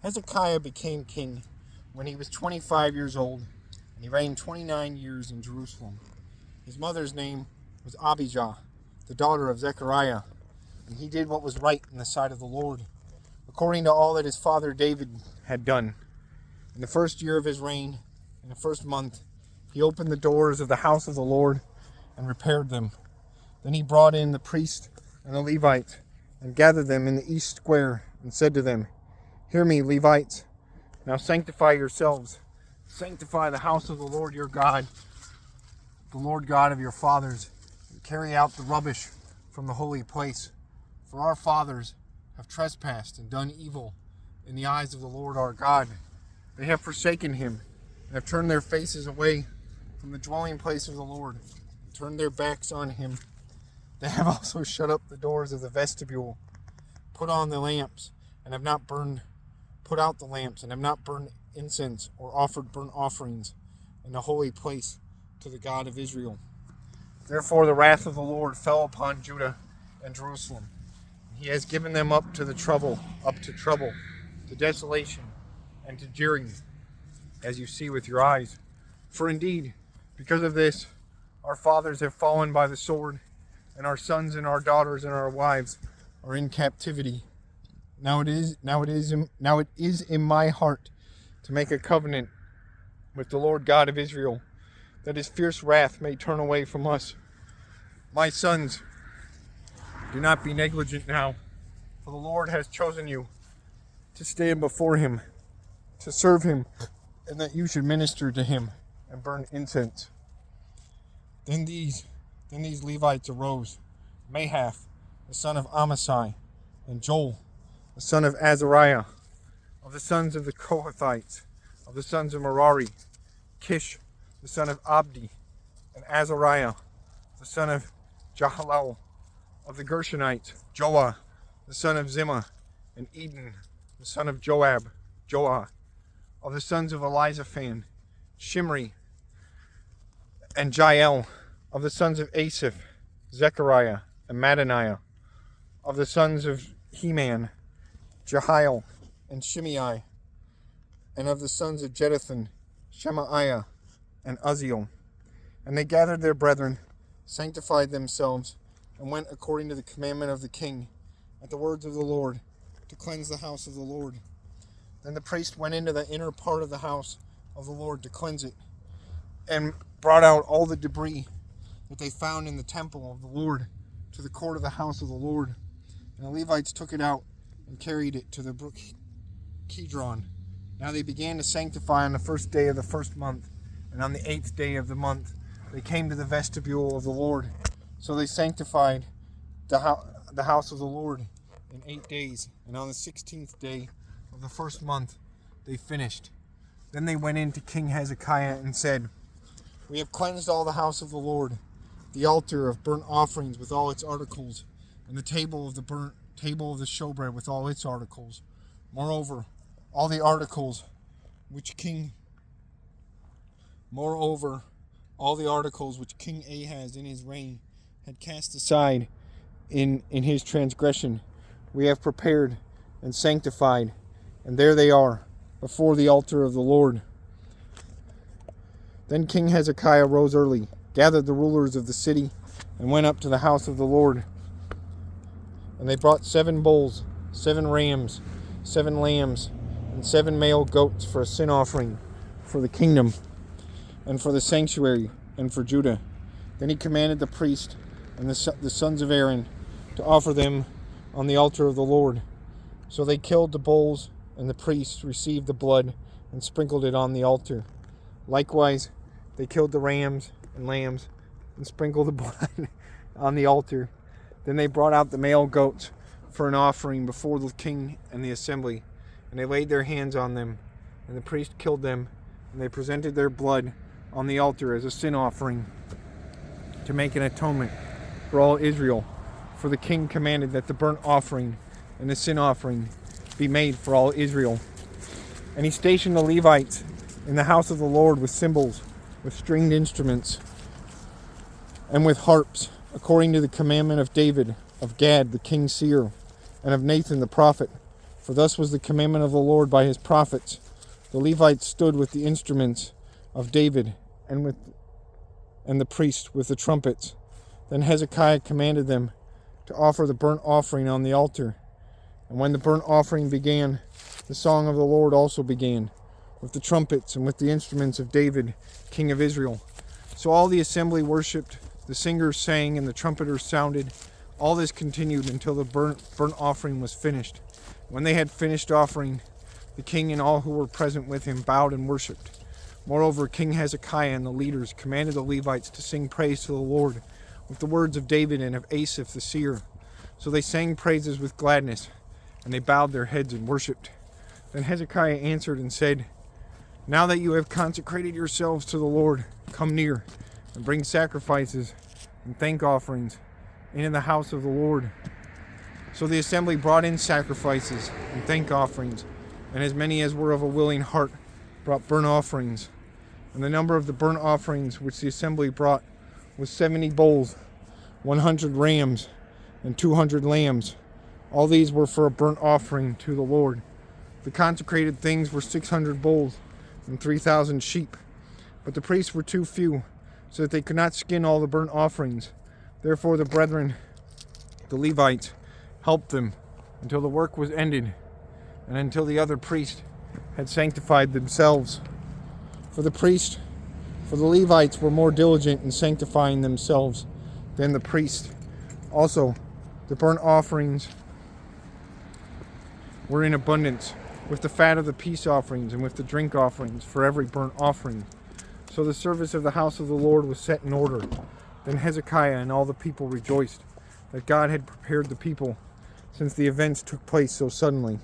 Hezekiah became king when he was 25 years old, and he reigned 29 years in Jerusalem. His mother's name was Abijah, the daughter of Zechariah, and he did what was right in the sight of the Lord, according to all that his father David had done. In the first year of his reign, in the first month, he opened the doors of the house of the Lord and repaired them. Then he brought in the priests and the Levites and gathered them in the east square and said to them, "Hear me, Levites. Now sanctify yourselves. Sanctify the house of the Lord your God, the Lord God of your fathers, and carry out the rubbish from the holy place. For our fathers have trespassed and done evil in the eyes of the Lord our God. They have forsaken him and have turned their faces away from the dwelling place of the Lord, and turned their backs on him. They have also shut up the doors of the vestibule, put on the lamps, and have not put out the lamps, and have not burned incense or offered burnt offerings in the holy place to the God of Israel. Therefore the wrath of the Lord fell upon Judah and Jerusalem. He has given them up to trouble, to desolation, and to jeering, as you see with your eyes. For indeed, because of this, our fathers have fallen by the sword, and our sons and our daughters and our wives are in captivity. Now it is in my heart to make a covenant with the Lord God of Israel, that his fierce wrath may turn away from us. My sons, do not be negligent now, for the Lord has chosen you to stand before him, to serve him, and that you should minister to him and burn incense." Then these Levites arose, Mahath, the son of Amasai, and Joel, the son of Azariah, of the sons of the Kohathites, of the sons of Merari, Kish, the son of Abdi, and Azariah, the son of Jahalel, of the Gershonites, Joah, the son of Zimmah, and Eden, the son of Joah, of the sons of Elizaphan, Shimri, and Jael, of the sons of Asaph, Zechariah, and Mattaniah, of the sons of Heman, Jehiel, and Shimei, and of the sons of Jeduthun, Shemaiah, and Uzziel. And they gathered their brethren, sanctified themselves, and went according to the commandment of the king, at the words of the Lord, to cleanse the house of the Lord. Then the priest went into the inner part of the house of the Lord to cleanse it, and brought out all the debris that they found in the temple of the Lord to the court of the house of the Lord. And the Levites took it out and carried it to the brook Kidron. Now they began to sanctify on the first day of the first month, and on the 8th day of the month they came to the vestibule of the Lord. So they sanctified the house of the Lord in 8 days, and on the 16th day of the first month they finished. Then they went in to King Hezekiah and said, "We have cleansed all the house of the Lord, the altar of burnt offerings with all its articles, and the table of the showbread with all its articles. Moreover, all the articles which King Ahaz in his reign had cast aside in his transgression, we have prepared and sanctified, and there they are, before the altar of the Lord." Then King Hezekiah rose early, gathered the rulers of the city, and went up to the house of the Lord. And they brought 7 bulls, 7 rams, 7 lambs, and 7 male goats for a sin offering for the kingdom, and for the sanctuary, and for Judah. Then he commanded the priest and the sons of Aaron to offer them on the altar of the Lord. So they killed the bulls, and the priests received the blood and sprinkled it on the altar. Likewise, they killed the rams and lambs and sprinkled the blood on the altar. Then they brought out the male goats for an offering before the king and the assembly, and they laid their hands on them, and the priest killed them, and they presented their blood on the altar as a sin offering to make an atonement for all Israel. For the king commanded that the burnt offering and the sin offering be made for all Israel. And he stationed the Levites in the house of the Lord with cymbals, with stringed instruments, and with harps, according to the commandment of David, of Gad the king's seer, and of Nathan the prophet, For thus was the commandment of the Lord by his prophets. The Levites stood with the instruments of David, and the priests with the trumpets. Then Hezekiah commanded them to offer the burnt offering on the altar. And when the burnt offering began, the song of the Lord also began, with the trumpets and with the instruments of David, king of Israel. So all the assembly worshipped, the singers sang, and the trumpeters sounded. All this continued until the burnt offering was finished. When they had finished offering, the king and all who were present with him bowed and worshipped. Moreover, King Hezekiah and the leaders commanded the Levites to sing praise to the Lord with the words of David and of Asaph the seer. So they sang praises with gladness, and they bowed their heads and worshipped. Then Hezekiah answered and said, Now that you have consecrated yourselves to the Lord, come near and bring sacrifices and thank offerings into the house of the Lord. So the assembly brought in sacrifices and thank offerings, and as many as were of a willing heart brought burnt offerings. And the number of the burnt offerings which the assembly brought was 70 bulls, 100 rams, and 200 lambs. All these were for a burnt offering to the Lord. The consecrated things were 600 bulls and 3,000 sheep. But the priests were too few, so that they could not skin all the burnt offerings. Therefore the brethren, the Levites, helped them until the work was ended, and until the other priests had sanctified themselves. For the Levites were more diligent in sanctifying themselves than the priests. Also, the burnt offerings were in abundance, with the fat of the peace offerings and with the drink offerings for every burnt offering. So the service of the house of the Lord was set in order. Then Hezekiah and all the people rejoiced that God had prepared the people, since the events took place so suddenly.